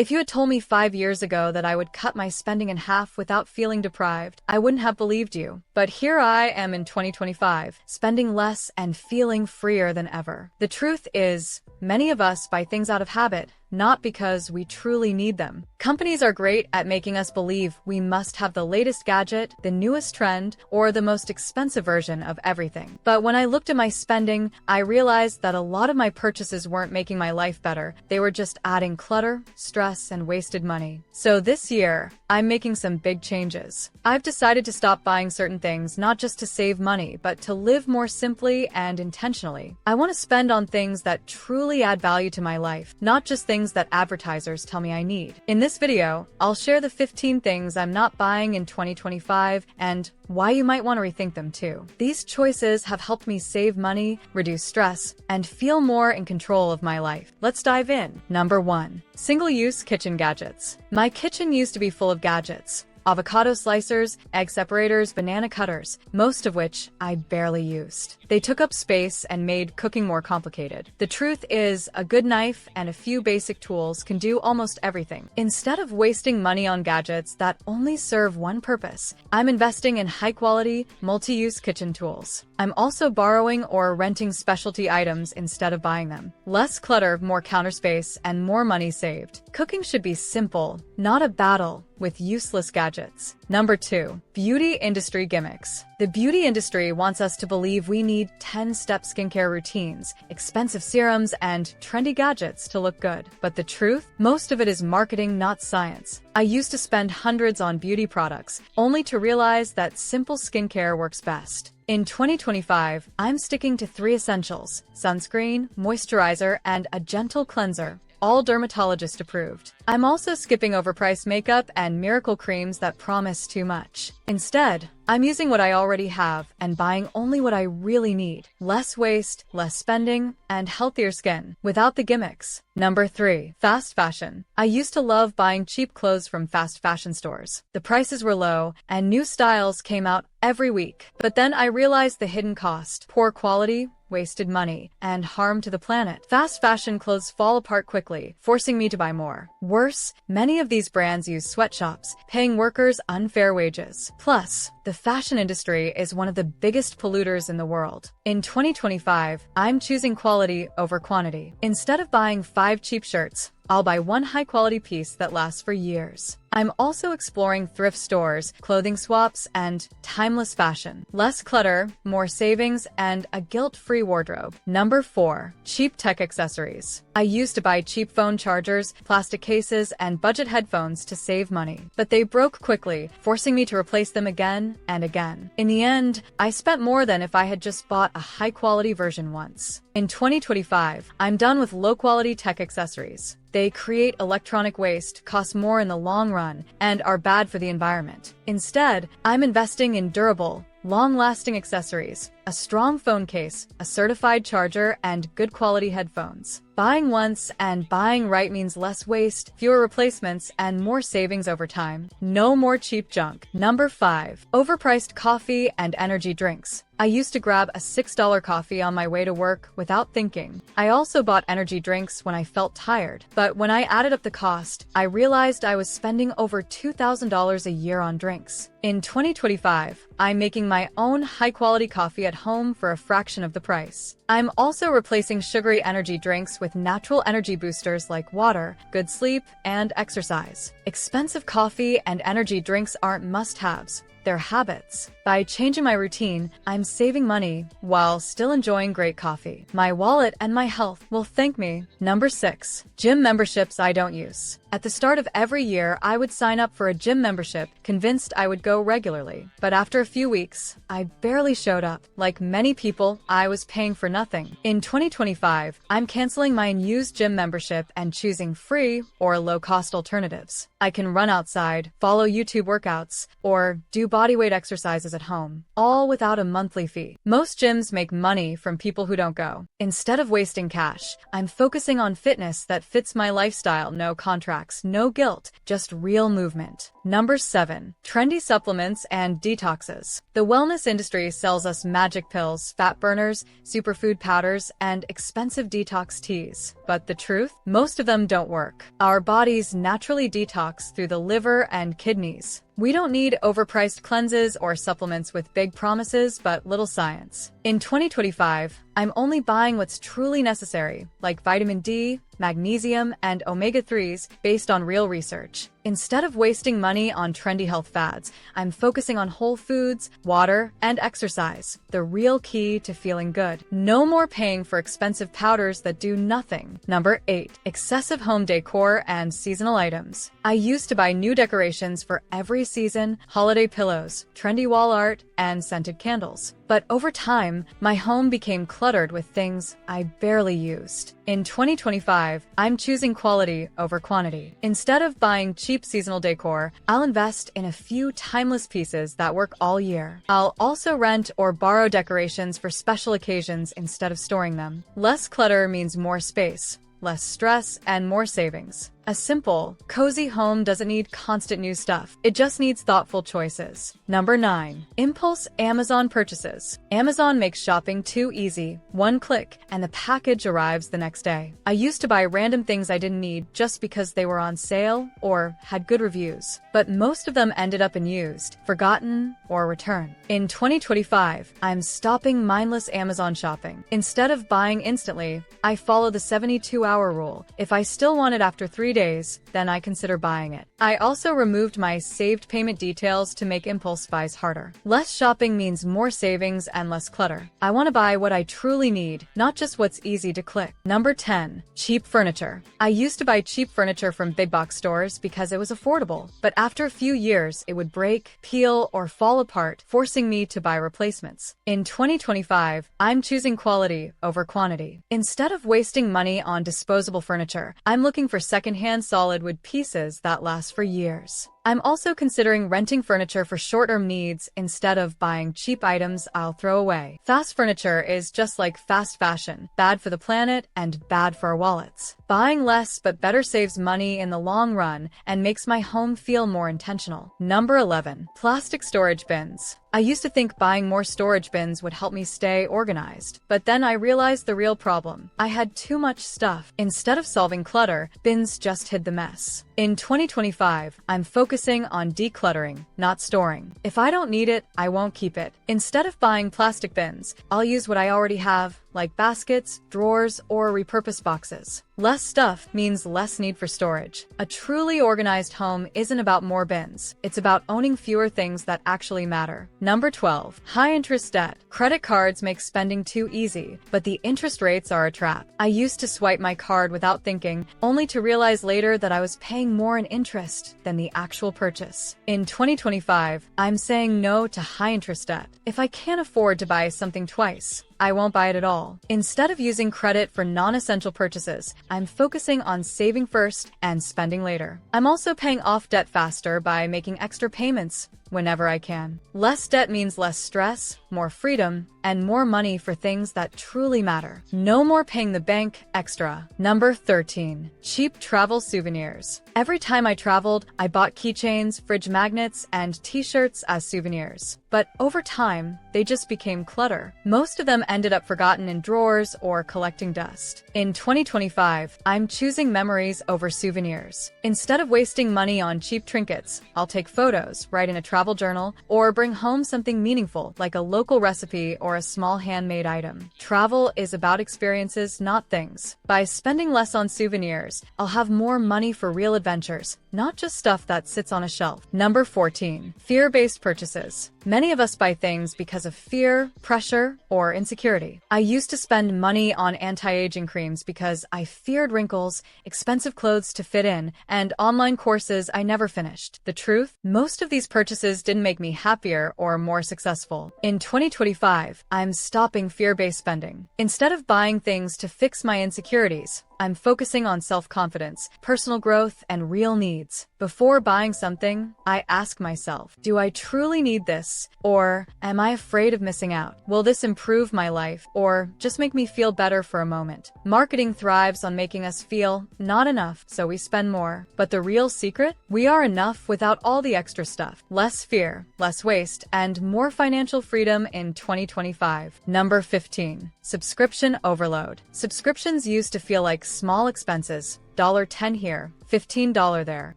If you had told me 5 years ago that I would cut my spending in half without feeling deprived, I wouldn't have believed you. But here I am in 2025, spending less and feeling freer than ever. The truth is, many of us buy things out of habit, not because we truly need them. Companies are great at making us believe we must have the latest gadget, the newest trend, or the most expensive version of everything. But when I looked at my spending, I realized that a lot of my purchases weren't making my life better. They were just adding clutter, stress, and wasted money. So this year, I'm making some big changes. I've decided to stop buying certain things, not just to save money, but to live more simply and intentionally. I want to spend on things that truly add value to my life, not just things that advertisers tell me I need. In this video, I'll share the 15 things I'm not buying in 2025 and why you might want to rethink them too. These choices have helped me save money, reduce stress, and feel more in control of my life. Let's dive in. Number 1. Single-use kitchen gadgets. My kitchen used to be full of gadgets. Avocado slicers, egg separators, banana cutters, most of which I barely used. They took up space and made cooking more complicated. The truth is, a good knife and a few basic tools can do almost everything. Instead of wasting money on gadgets that only serve one purpose, I'm investing in high-quality, multi-use kitchen tools. I'm also borrowing or renting specialty items instead of buying them. Less clutter, more counter space, and more money saved. Cooking should be simple, not a battle with useless gadgets. Number 2. Beauty industry gimmicks. The beauty industry wants us to believe we need 10-step skincare routines, expensive serums, and trendy gadgets to look good. But the truth? Most of it is marketing, not science. I used to spend hundreds on beauty products, only to realize that simple skincare works best. In 2025, I'm sticking to 3 essentials: sunscreen, moisturizer, and a gentle cleanser, all dermatologist approved. I'm also skipping overpriced makeup and miracle creams that promise too much. Instead, I'm using what I already have and buying only what I really need. Less waste, less spending, and healthier skin, without the gimmicks. Number 3. Fast fashion. I used to love buying cheap clothes from fast fashion stores. The prices were low, and new styles came out every week. But then I realized the hidden cost: poor quality, wasted money, and harm to the planet. Fast fashion clothes fall apart quickly, forcing me to buy more. Worse, many of these brands use sweatshops, paying workers unfair wages. Plus, the fashion industry is one of the biggest polluters in the world. In 2025, I'm choosing quality over quantity. Instead of buying 5 cheap shirts, I'll buy 1 high-quality piece that lasts for years. I'm also exploring thrift stores, clothing swaps, and timeless fashion. Less clutter, more savings, and a guilt-free wardrobe. Number 4. Cheap tech accessories. I used to buy cheap phone chargers, plastic cases, and budget headphones to save money. But they broke quickly, forcing me to replace them again and again. In the end, I spent more than if I had just bought a high-quality version once. In 2025, I'm done with low-quality tech accessories. They create electronic waste, cost more in the long run, and are bad for the environment. Instead, I'm investing in durable, long-lasting accessories, a strong phone case, a certified charger, and good quality headphones. Buying once and buying right means less waste, fewer replacements, and more savings over time. No more cheap junk. Number 5. Overpriced coffee and energy drinks. I used to grab a $6 coffee on my way to work without thinking. I also bought energy drinks when I felt tired. But when I added up the cost, I realized I was spending over $2,000 a year on drinks. In 2025, I'm making my own high-quality coffee at home for a fraction of the price. I'm also replacing sugary energy drinks with natural energy boosters like water, good sleep, and exercise. Expensive coffee and energy drinks aren't must-haves. They're habits. By changing my routine, I'm saving money while still enjoying great coffee. My wallet and my health will thank me. Number 6. Gym memberships I don't use. At the start of every year, I would sign up for a gym membership, convinced I would go regularly. But after a few weeks, I barely showed up. Like many people, I was paying for nothing. In 2025, I'm canceling my unused gym membership and choosing free or low-cost alternatives. I can run outside, follow YouTube workouts, or do bodyweight exercises at home, all without a monthly fee. Most gyms make money from people who don't go. Instead of wasting cash, I'm focusing on fitness that fits my lifestyle, no contract. hacks, no guilt, just real movement. Number 7. Trendy supplements and detoxes. The wellness industry sells us magic pills, fat burners, superfood powders, and expensive detox teas. But the truth? Most of them don't work. Our bodies naturally detox through the liver and kidneys. We don't need overpriced cleanses or supplements with big promises but little science. In 2025, I'm only buying what's truly necessary, like vitamin D, magnesium, and omega-3s based on real research. Instead of wasting money on trendy health fads, I'm focusing on whole foods, water, and exercise, the real key to feeling good. No more paying for expensive powders that do nothing. Number 8. Excessive home decor and seasonal items. I used to buy new decorations for every season, holiday pillows, trendy wall art, and scented candles. But over time, my home became cluttered with things I barely used. In 2025, I'm choosing quality over quantity. Instead of buying cheap seasonal decor, I'll invest in a few timeless pieces that work all year. I'll also rent or borrow decorations for special occasions instead of storing them. Less clutter means more space, less stress, and more savings. A simple, cozy home doesn't need constant new stuff. It just needs thoughtful choices. Number 9. Impulse Amazon purchases. Amazon makes shopping too easy. One click, and the package arrives the next day. I used to buy random things I didn't need just because they were on sale or had good reviews. But most of them ended up used, forgotten, or returned. In 2025, I'm stopping mindless Amazon shopping. Instead of buying instantly, I follow the 72-hour rule. If I still want it after 3 days, then I consider buying it. I also removed my saved payment details to make impulse buys harder. Less shopping means more savings and less clutter. I want to buy what I truly need, not just what's easy to click. Number 10. Cheap furniture. I used to buy cheap furniture from big box stores because it was affordable, but after a few years, it would break, peel, or fall apart, forcing me to buy replacements. In 2025, I'm choosing quality over quantity. Instead of wasting money on disposable furniture, I'm looking for secondhand solid wood pieces that last for years. I'm also considering renting furniture for short-term needs instead of buying cheap items I'll throw away. Fast furniture is just like fast fashion, bad for the planet and bad for our wallets. Buying less but better saves money in the long run and makes my home feel more intentional. Number 11. Plastic storage bins. I used to think buying more storage bins would help me stay organized, but then I realized the real problem. I had too much stuff. Instead of solving clutter, bins just hid the mess. In 2025, I'm focusing on decluttering, not storing. If I don't need it, I won't keep it. Instead of buying plastic bins, I'll use what I already have, like baskets, drawers, or repurposed boxes. Less stuff means less need for storage. A truly organized home isn't about more bins. It's about owning fewer things that actually matter. Number 12. High interest debt. Credit cards make spending too easy, but the interest rates are a trap. I used to swipe my card without thinking, only to realize later that I was paying more in interest than the actual purchase. In 2025, I'm saying no to high interest debt. If I can't afford to buy something twice, I won't buy it at all. Instead of using credit for non-essential purchases, I'm focusing on saving first and spending later. I'm also paying off debt faster by making extra payments whenever I can. Less debt means less stress, more freedom, and more money for things that truly matter. No more paying the bank extra. Number 13. Cheap travel souvenirs. Every time I traveled, I bought keychains, fridge magnets, and t-shirts as souvenirs. But over time, they just became clutter. Most of them ended up forgotten in drawers or collecting dust. In 2025, I'm choosing memories over souvenirs. Instead of wasting money on cheap trinkets, I'll take photos, write in a travel journal, or bring home something meaningful like a local recipe or a small handmade item. Travel is about experiences, not things. By spending less on souvenirs, I'll have more money for real adventures, not just stuff that sits on a shelf. Number 14. Fear-based purchases. Many of us buy things because of fear, pressure, or insecurity. I used to spend money on anti-aging creams because I feared wrinkles, expensive clothes to fit in, and online courses I never finished. The truth? Most of these purchases didn't make me happier or more successful. In 2025, I'm stopping fear-based spending. Instead of buying things to fix my insecurities, I'm focusing on self-confidence, personal growth, and real needs. Before buying something, I ask myself, do I truly need this? Or am I afraid of missing out? Will this improve my life or just make me feel better for a moment? Marketing thrives on making us feel not enough, so we spend more. But the real secret? We are enough without all the extra stuff. Less fear, less waste, and more financial freedom in 2025. Number 15. Subscription overload. Subscriptions used to feel like small expenses. $10 here, $15 there.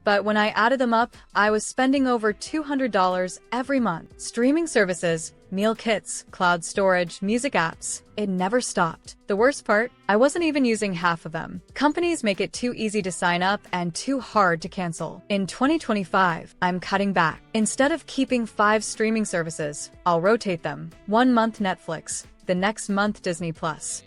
But when I added them up, I was spending over $200 every month. Streaming services, meal kits, cloud storage, music apps. It never stopped. The worst part, I wasn't even using half of them. Companies make it too easy to sign up and too hard to cancel. In 2025, I'm cutting back. Instead of keeping 5 streaming services, I'll rotate them. 1 month Netflix, the next month Disney+.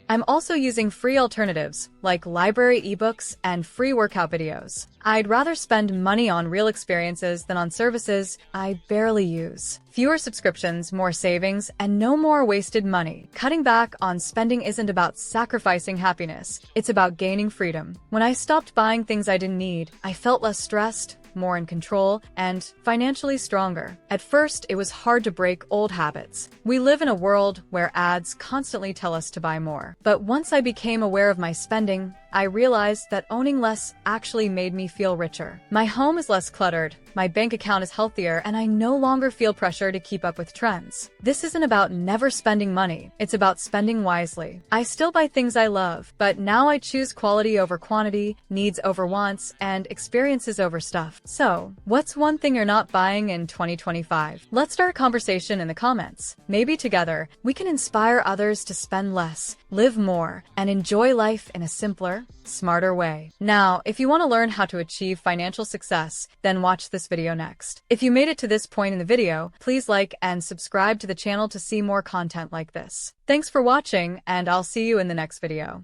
I'm also using free alternatives like library ebooks and free workout videos. I'd rather spend money on real experiences than on services I barely use. Fewer subscriptions, more savings, and no more wasted money. Cutting back on spending isn't about sacrificing happiness. It's about gaining freedom. When I stopped buying things I didn't need, I felt less stressed, more in control, and financially stronger. At first, it was hard to break old habits. We live in a world where ads constantly tell us to buy more. But once I became aware of my spending, I realized that owning less actually made me feel richer. My home is less cluttered, my bank account is healthier, and I no longer feel pressure to keep up with trends. This isn't about never spending money, it's about spending wisely. I still buy things I love, but now I choose quality over quantity, needs over wants, and experiences over stuff. So, what's one thing you're not buying in 2025? Let's start a conversation in the comments. Maybe together, we can inspire others to spend less, live more, and enjoy life in a simpler, smarter way. Now, if you want to learn how to achieve financial success, then watch this video next. If you made it to this point in the video, please like and subscribe to the channel to see more content like this. Thanks for watching, and I'll see you in the next video.